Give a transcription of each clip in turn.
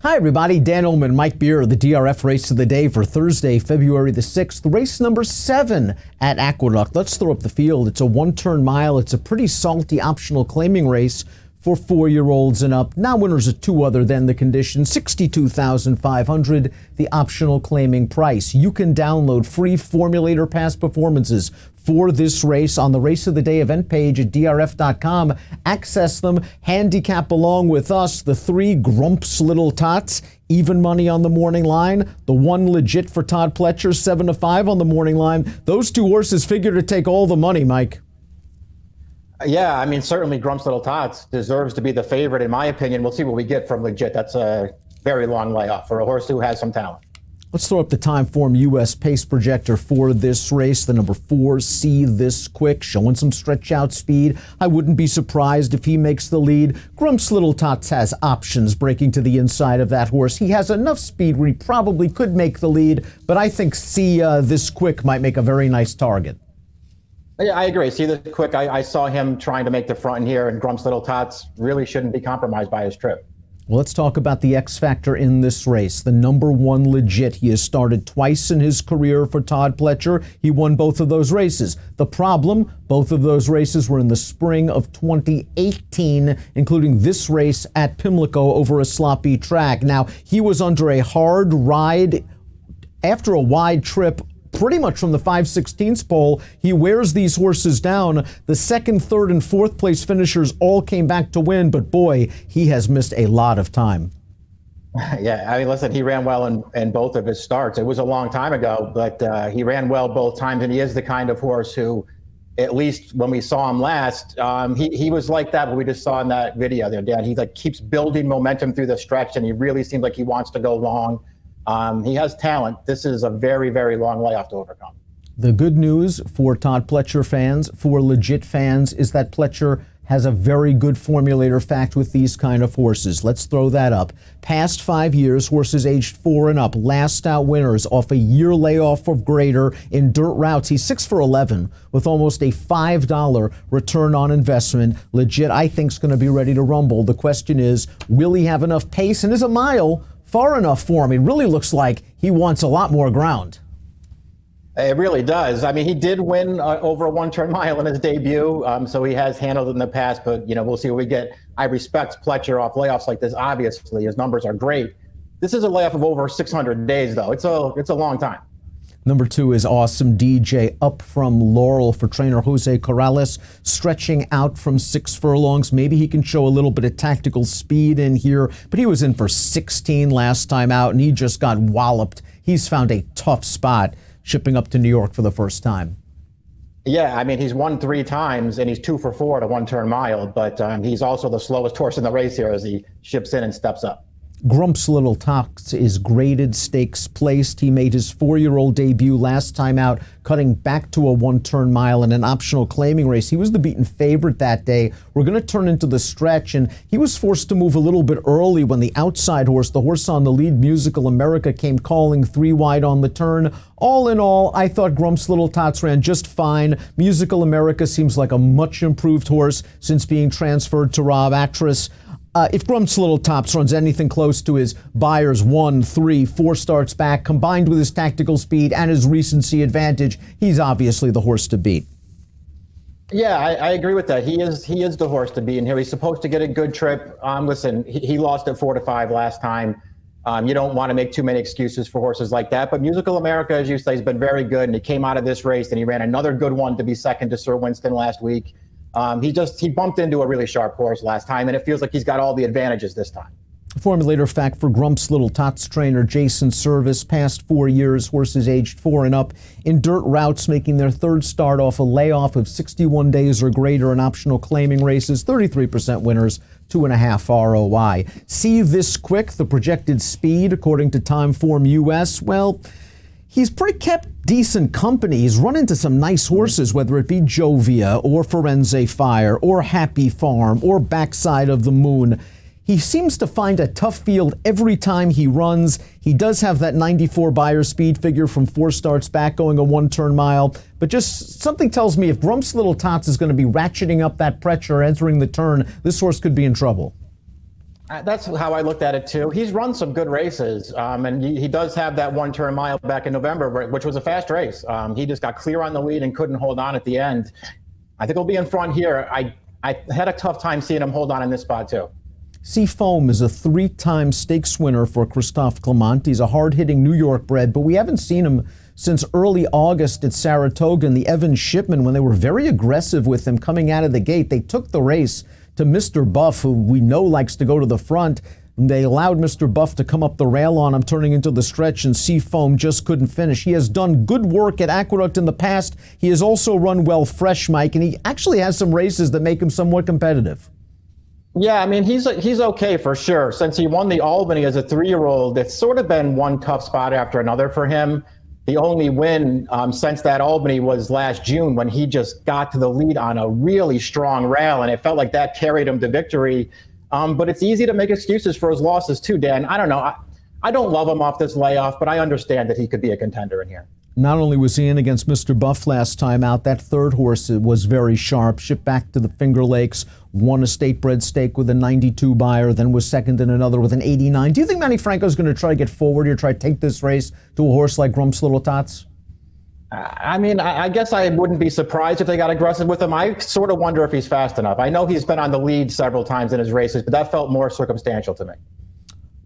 Hi everybody, Dan Illman and Mike Beer, the DRF race of the day for Thursday, February the 6th, race number 7 at Aqueduct. Let's throw up the field. It's a one-turn mile. It's a pretty salty optional claiming race for 4-year-olds and up. Now winners are 2 other than the condition, $62,500, the optional claiming price. You can download free formulator past performances for this race on the Race of the Day event page at DRF.com. Access them, handicap along with us, the 3 Grumps Little Tots, even money on the morning line, the 1 legit for Todd Pletcher, 7-5 on the morning line. Those 2 horses figure to take all the money, Mike. Yeah, I mean, certainly Grumps Little Tots deserves to be the favorite, in my opinion. We'll see what we get from legit. That's a very long layoff for a horse who has some talent. Let's throw up the Time Form US pace projector for this race. The number 4, See This Quick, showing some stretch out speed. I wouldn't be surprised if he makes the lead. Grumps Little Tots has options breaking to the inside of that horse. He has enough speed where he probably could make the lead, but I think See This Quick might make a very nice target. Yeah, I agree. See This Quick, I saw him trying to make the front here, and Grumps Little Tots really shouldn't be compromised by his trip. Well, let's talk about the X factor in this race. The number 1 legit. He has started twice in his career for Todd Pletcher. He won both of those races. The problem, both of those races were in the spring of 2018, including this race at Pimlico over a sloppy track. Now, he was under a hard ride after a wide trip pretty much from the 5/16 pole. He wears these horses down. The 2nd, 3rd, and 4th place finishers all came back to win, but boy, he has missed a lot of time. Yeah, I mean, listen, he ran well in both of his starts. It was a long time ago, but he ran well both times, and he is the kind of horse who, at least when we saw him last, he was like that, what we just saw in that video there, Dan. He keeps building momentum through the stretch, and he really seems like he wants to go long. He has talent. This is a very, very long layoff to overcome. The good news for Todd Pletcher fans, for legit fans, is that Pletcher has a very good formulator fact with these kind of horses. Let's throw that up. Past 5 years, horses aged 4 and up, last out winners off a year layoff of greater in dirt routes. He's 6 for 11 with almost a $5 return on investment. Legit, I think, is going to be ready to rumble. The question is, will he have enough pace, and is a mile far enough for him? It really looks like he wants a lot more ground. It really does. I mean, he did win over a one-turn mile in his debut, so he has handled it in the past, but, we'll see what we get. I respect Pletcher off layoffs like this, obviously. His numbers are great. This is a layoff of over 600 days, though. It's a long time. Number 2 is Awesome DJ, up from Laurel for trainer Jose Corrales, stretching out from 6 furlongs. Maybe he can show a little bit of tactical speed in here, but he was in for 16 last time out, and he just got walloped. He's found a tough spot shipping up to New York for the first time. Yeah, I mean, he's won 3 times, and he's 2 for 4 at a one-turn mile, but he's also the slowest horse in the race here as he ships in and steps up. Grumps Little Tots is graded stakes placed. He made his 4-year-old debut last time out, cutting back to a one-turn mile in an optional claiming race. He was the beaten favorite that day. We're going to turn into the stretch, and he was forced to move a little bit early when the outside horse, the horse on the lead, Musical America, came calling 3 wide on the turn. All in all, I thought Grumps Little Tots ran just fine. Musical America seems like a much improved horse since being transferred to Rob Actress. If Grumps Little Tots runs anything close to his Buyers 1, 3, 4 starts back, combined with his tactical speed and his recency advantage, he's obviously the horse to beat. Yeah, I agree with that. He is the horse to beat in here. He's supposed to get a good trip. Listen, he lost at 4-5 last time. You don't want to make too many excuses for horses like that. But Musical America, as you say, has been very good, and he came out of this race and he ran another good one to be second to Sir Winston last week. He bumped into a really sharp horse last time, and it feels like he's got all the advantages this time. Formulator fact for Grumps Little Tots trainer Jason Service, past 4 years, horses aged 4 and up in dirt routes, making their 3rd start off a layoff of 61 days or greater in optional claiming races, 33% winners, 2.5 ROI. See This Quick, the projected speed, according to Time Form US, well, he's pretty kept decent company. He's run into some nice horses, whether it be Jovia or Firenze Fire or Happy Farm or Backside of the Moon. He seems to find a tough field every time he runs. He does have that 94 Beyer speed figure from 4 starts back going a one-turn mile. But just something tells me if Grumps Little Tots is going to be ratcheting up that pressure entering the turn, this horse could be in trouble. That's how I looked at it too. He's run some good races, and he does have that one-turn mile back in November, which was a fast race. He just got clear on the lead and couldn't hold on at the end. I think he'll be in front here. I had a tough time seeing him hold on in this spot too. Seafoam is a 3-time stakes winner for Christophe Clement. He's a hard-hitting New York bred, but we haven't seen him since early August at Saratoga and the Evan Shipman when they were very aggressive with him coming out of the gate. They took the race to Mr. Buff, who we know likes to go to the front. They allowed Mr. Buff to come up the rail on him, turning into the stretch, and Seafoam just couldn't finish. He has done good work at Aqueduct in the past. He has also run well fresh, Mike, and he actually has some races that make him somewhat competitive. Yeah, I mean, he's okay for sure. Since he won the Albany as a 3-year-old, it's sort of been one tough spot after another for him. The only win since that Albany was last June when he just got to the lead on a really strong rail, and it felt like that carried him to victory. But it's easy to make excuses for his losses too, Dan. I don't know. I don't love him off this layoff, but I understand that he could be a contender in here. Not only was he in against Mr. Buff last time out, that third horse was very sharp. Shipped back to the Finger Lakes, won a state-bred stake with a 92 buyer, then was second in another with an 89. Do you think Manny Franco's going to try to get forward here, try to take this race to a horse like Grump's Little Tots? I mean, I guess I wouldn't be surprised if they got aggressive with him. I sort of wonder if he's fast enough. I know he's been on the lead several times in his races, but that felt more circumstantial to me.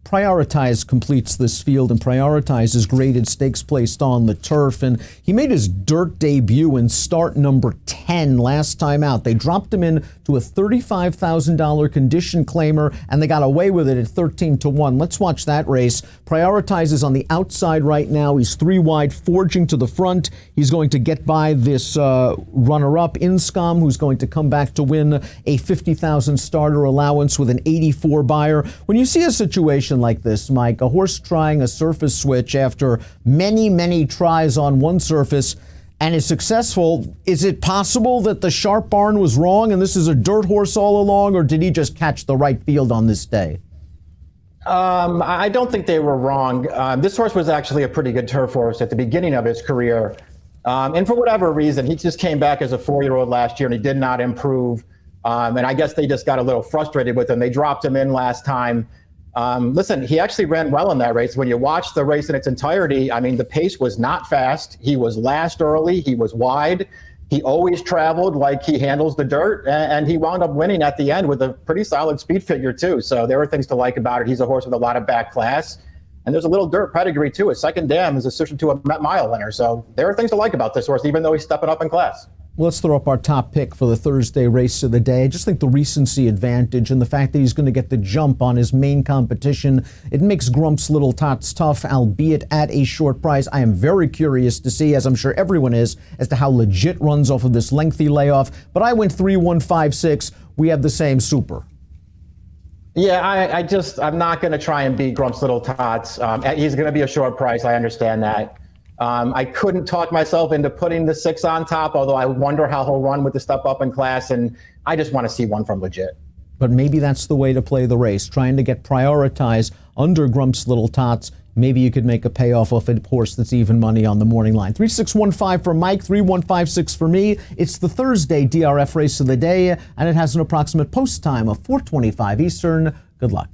Prioritize completes this field, and Prioritize is graded stakes placed on the turf, and he made his dirt debut in start number 10 last time out. They dropped him in to a $35,000 condition claimer, and they got away with it at 13-1. Let's watch that race. Prioritize is on the outside right now. He's 3 wide, forging to the front. He's going to get by this runner-up, Inscom, who's going to come back to win a $50,000 starter allowance with an 84 buyer. When you see a situation like this, Mike, a horse trying a surface switch after many, many tries on one surface and is successful, is it possible that the Sharp Barn was wrong and this is a dirt horse all along, or did he just catch the right field on this day? I don't think they were wrong. This horse was actually a pretty good turf horse at the beginning of his career. And for whatever reason, he just came back as a 4-year-old last year and he did not improve. And I guess they just got a little frustrated with him. They dropped him in last time. Listen, he actually ran well in that race. When you watch the race in its entirety, I mean, the pace was not fast. He was last early. He was wide. He always traveled like he handles the dirt, and he wound up winning at the end with a pretty solid speed figure too. So there were things to like about it. He's a horse with a lot of back class, and there's a little dirt pedigree too. His second dam is associated to a Met Mile winner. So there are things to like about this horse, even though he's stepping up in class. Let's throw up our top pick for the Thursday race of the day. I just think the recency advantage and the fact that he's going to get the jump on his main competition, it makes Grump's Little Tots tough, albeit at a short price. I am very curious to see, as I'm sure everyone is, as to how legit runs off of this lengthy layoff. But I went 3-1-5-6. We have the same super. Yeah, I'm not going to try and beat Grump's Little Tots. He's going to be a short price. I understand that. I couldn't talk myself into putting the 6 on top, although I wonder how he'll run with the step up in class, and I just want to see one from legit. But maybe that's the way to play the race, trying to get Prioritized under Grump's Little Tots. Maybe you could make a payoff off a horse that's even money on the morning line. 3615 for Mike, 3156 for me. It's the Thursday DRF race of the day, and it has an approximate post time of 4:25 Eastern. Good luck.